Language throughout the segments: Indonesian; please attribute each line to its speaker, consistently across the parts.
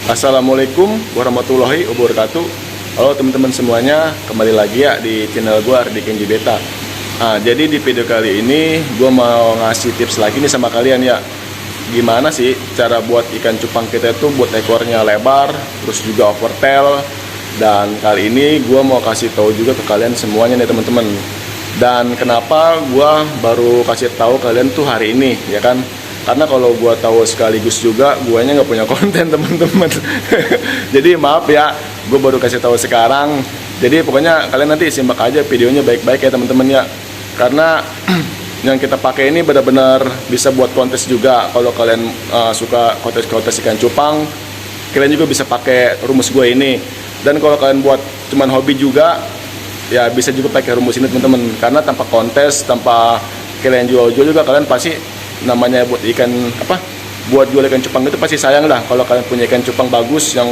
Speaker 1: Assalamualaikum warahmatullahi wabarakatuh. Halo teman-teman semuanya, kembali lagi ya di channel gua Ardi Kenji Beta. Jadi di video kali ini gua mau ngasih tips lagi nih sama kalian ya. Gimana sih cara buat ikan cupang kita itu buat ekornya lebar, terus juga overtail. Dan kali ini gua mau kasih tahu juga ke kalian semuanya nih teman-teman. Dan kenapa gua baru kasih tahu kalian tuh hari ini, ya kan? Karena kalau gua tahu sekaligus juga guanya nggak punya konten teman-teman. Jadi maaf ya, gua baru kasih tahu sekarang. Jadi pokoknya kalian nanti simak aja videonya baik-baik ya teman-teman ya. Karena yang kita pakai ini benar-benar bisa buat kontes juga. Kalau kalian suka kontes-kontes ikan cupang, kalian juga bisa pakai rumus gua ini. Dan kalau kalian buat cuman hobi juga, ya bisa juga pakai rumus ini teman-teman. Karena tanpa kontes, tanpa kalian jual-jual juga, kalian pasti namanya buat ikan buat jual ikan cupang itu pasti sayang lah. Kalau kalian punya ikan cupang bagus yang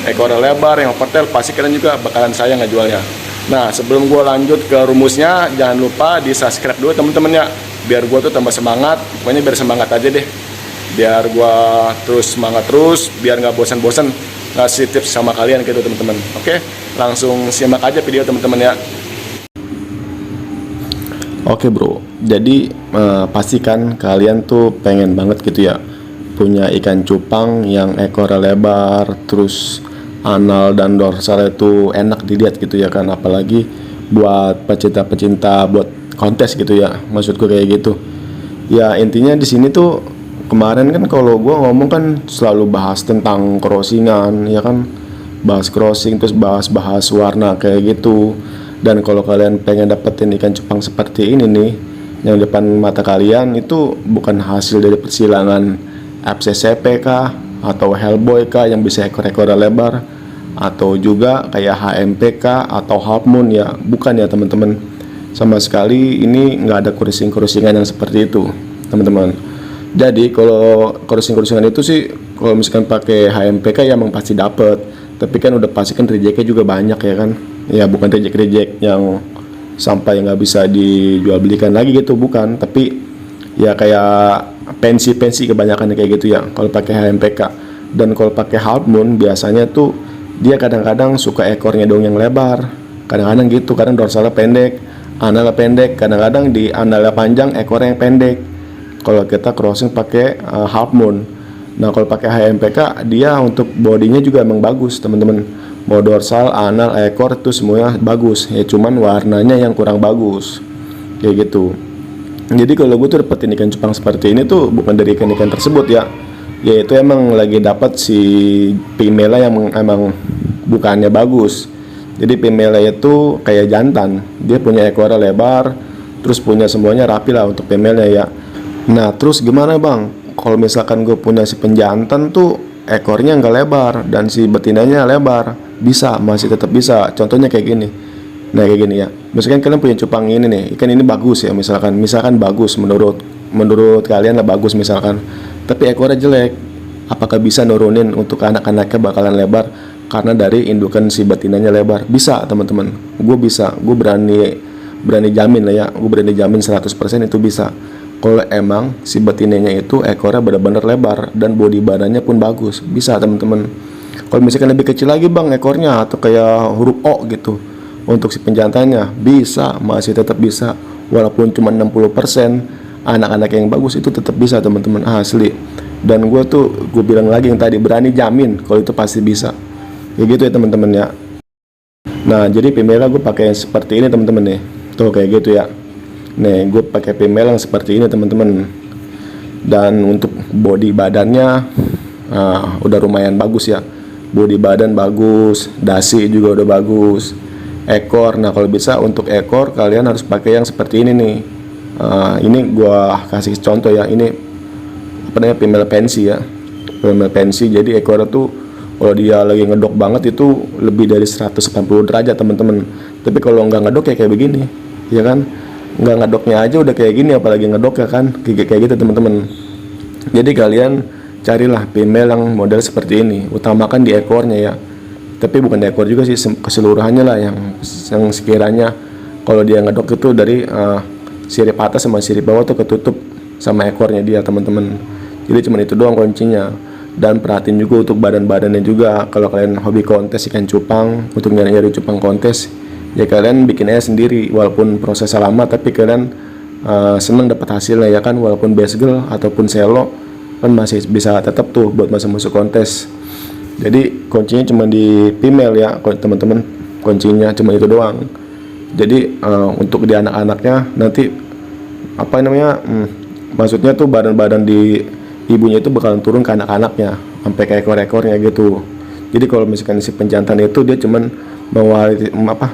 Speaker 1: ekornya lebar, yang overtail, pasti kalian juga bakalan sayang ngejualnya. Nah, sebelum gue lanjut ke rumusnya, jangan lupa di subscribe dulu teman-teman ya, biar gue tuh tambah semangat. Pokoknya biar semangat aja deh, biar gue terus semangat terus, biar nggak bosan-bosan ngasih tips sama kalian gitu teman-teman. Oke, langsung simak aja video teman-teman ya. Oke bro, jadi pastikan kalian tuh pengen banget gitu ya punya ikan cupang yang ekornya lebar, terus anal dan dorsal itu enak dilihat gitu ya kan, apalagi buat pecinta-pecinta buat kontes gitu ya, maksudku kayak gitu. Ya intinya di sini tuh kemarin kan kalau gue ngomong kan selalu bahas tentang crossingan ya kan, bahas crossing terus bahas warna kayak gitu. Dan kalau kalian pengen dapetin ikan cupang seperti ini nih, yang depan mata kalian itu bukan hasil dari persilangan FCCP kah, atau Hellboy kah yang bisa ekor-ekornya lebar, atau juga kayak HMP kah, atau Half Moon ya, bukan ya teman-teman. Sama sekali ini nggak ada crossing-crossingan yang seperti itu teman-teman. Jadi kalau crossing-crossingan itu sih, kalau misalkan pakai HMPK ya emang pasti dapet, tapi kan udah pasti kan rejectnya juga banyak ya kan. Ya bukan reject yang sampai nggak bisa dijual belikan lagi gitu, bukan, tapi ya kayak pensi kebanyakan kayak gitu ya kalau pakai HMPK. Dan kalau pakai Half Moon biasanya tuh dia kadang-kadang suka ekornya dong yang lebar, kadang-kadang gitu, kadang dorsalnya pendek, analnya pendek, kadang-kadang di analnya panjang ekornya yang pendek kalau kita crossing pakai Half Moon. Nah kalau pakai HMPK dia untuk bodinya juga emang bagus teman-teman, mau dorsal, anal, ekor itu semuanya bagus ya, cuman warnanya yang kurang bagus kayak gitu. Jadi kalau gue tuh dapetin ikan cupang seperti ini tuh bukan dari ikan-ikan tersebut ya, yaitu emang lagi dapat si female yang emang bukannya bagus. Jadi female itu kayak jantan, dia punya ekornya lebar, terus punya semuanya rapi lah untuk female ya. Nah terus gimana bang kalau misalkan gue punya si penjantan tuh ekornya nggak lebar dan si betinanya lebar? Bisa, masih tetap bisa. Contohnya kayak gini. Nah kayak gini ya, misalkan kalian punya cupang ini nih, ikan ini bagus ya, misalkan bagus menurut kalian lah bagus misalkan, tapi ekornya jelek. Apakah bisa nurunin untuk anak-anaknya bakalan lebar karena dari indukan si betinanya lebar? Bisa teman-teman, gue bisa, gue berani jamin lah ya, gue berani jamin 100% itu bisa. Kalau emang si betinanya itu ekornya benar-benar lebar dan body badannya pun bagus, bisa teman-teman. Kalau misalkan lebih kecil lagi bang ekornya, atau kayak huruf O gitu untuk si penjantannya, bisa, masih tetap bisa, walaupun cuma 60%. Anak-anak yang bagus itu tetap bisa teman-teman, asli. Dan gue bilang lagi yang tadi, berani jamin kalau itu pasti bisa kayak gitu ya teman-teman ya. Nah jadi female gue pakai yang seperti ini teman-teman nih, tuh kayak gitu ya. Nih gue pakai female yang seperti ini teman-teman. Dan untuk body badannya udah lumayan bagus ya, body badan bagus, dasi juga udah bagus, ekor. Nah kalau bisa untuk ekor kalian harus pakai yang seperti ini nih. Ini gua kasih contoh ya, ini apa namanya, female pensi ya, female pensi. Jadi ekornya tuh kalau dia lagi ngedok banget itu lebih dari 180 derajat teman-teman. Tapi kalau nggak ngedok ya kayak begini ya kan, nggak ngedoknya aja udah kayak gini, apalagi ngedok ya kan, kayak gitu teman-teman. Jadi kalian carilah female yang model seperti ini, utamakan di ekornya ya, tapi bukan di ekor juga sih, keseluruhannya lah yang sekiranya kalau dia ngedok itu dari sirip atas sama sirip bawah tuh ketutup sama ekornya dia teman-teman. Jadi cuma itu doang kuncinya. Dan perhatiin juga untuk badan-badannya juga. Kalau kalian hobi kontes ikan cupang, untuk nyari-nyari cupang kontes, ya kalian bikin aja sendiri. Walaupun prosesnya lama, tapi kalian seneng dapat hasilnya ya kan. Walaupun basegel ataupun selo kan masih bisa tetap tuh buat masuk kontes. Jadi kuncinya cuma di female ya teman-teman, kuncinya cuma itu doang. Jadi untuk di anak-anaknya nanti apa namanya, maksudnya tuh badan-badan di ibunya itu bakalan turun ke anak-anaknya sampai ke ekor-ekornya gitu. Jadi kalau misalkan si penjantan itu dia cuman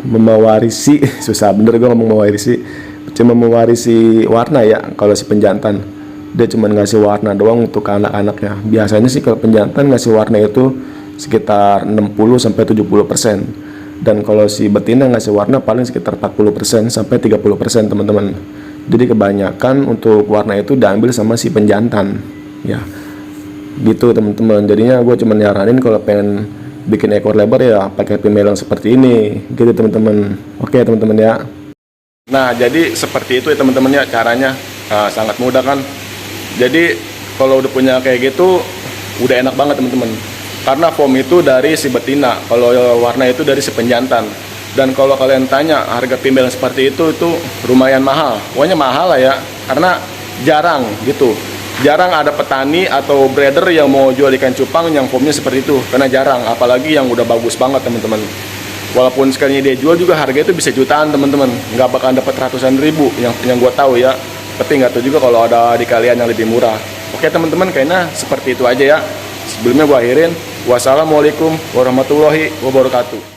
Speaker 1: mewarisi susah bener gue ngomong mewarisi, cuma mewarisi warna ya. Kalau si penjantan dia cuman ngasih warna doang untuk anak-anaknya. Biasanya sih kalau penjantan ngasih warna itu sekitar 60-70%, dan kalau si betina ngasih warna paling sekitar 40% sampai 30% teman-teman. Jadi kebanyakan untuk warna itu diambil sama si penjantan ya gitu teman-teman. Jadinya gue cuma nyaranin kalau pengen bikin ekor lebar ya pakai female yang seperti ini gitu teman-teman. Oke teman-teman ya. Nah jadi seperti itu ya teman-teman ya caranya. Sangat mudah kan. Jadi kalau udah punya kayak gitu udah enak banget teman-teman, karena foam itu dari si betina, kalau warna itu dari si penjantan. Dan kalau kalian tanya harga female seperti itu lumayan mahal. Pokoknya mahal lah ya, karena jarang gitu. Jarang ada petani atau breeder yang mau jual ikan cupang yang foamnya seperti itu, karena jarang, apalagi yang udah bagus banget teman-teman. Walaupun sekalinya dia jual juga harga itu bisa jutaan teman-teman, nggak bakal dapat ratusan ribu yang gue tahu ya. Tapi nggak tahu juga kalau ada di kalian yang lebih murah. Oke teman-teman, kayaknya seperti itu aja ya. Sebelumnya gue akhirin, wassalamualaikum warahmatullahi wabarakatuh.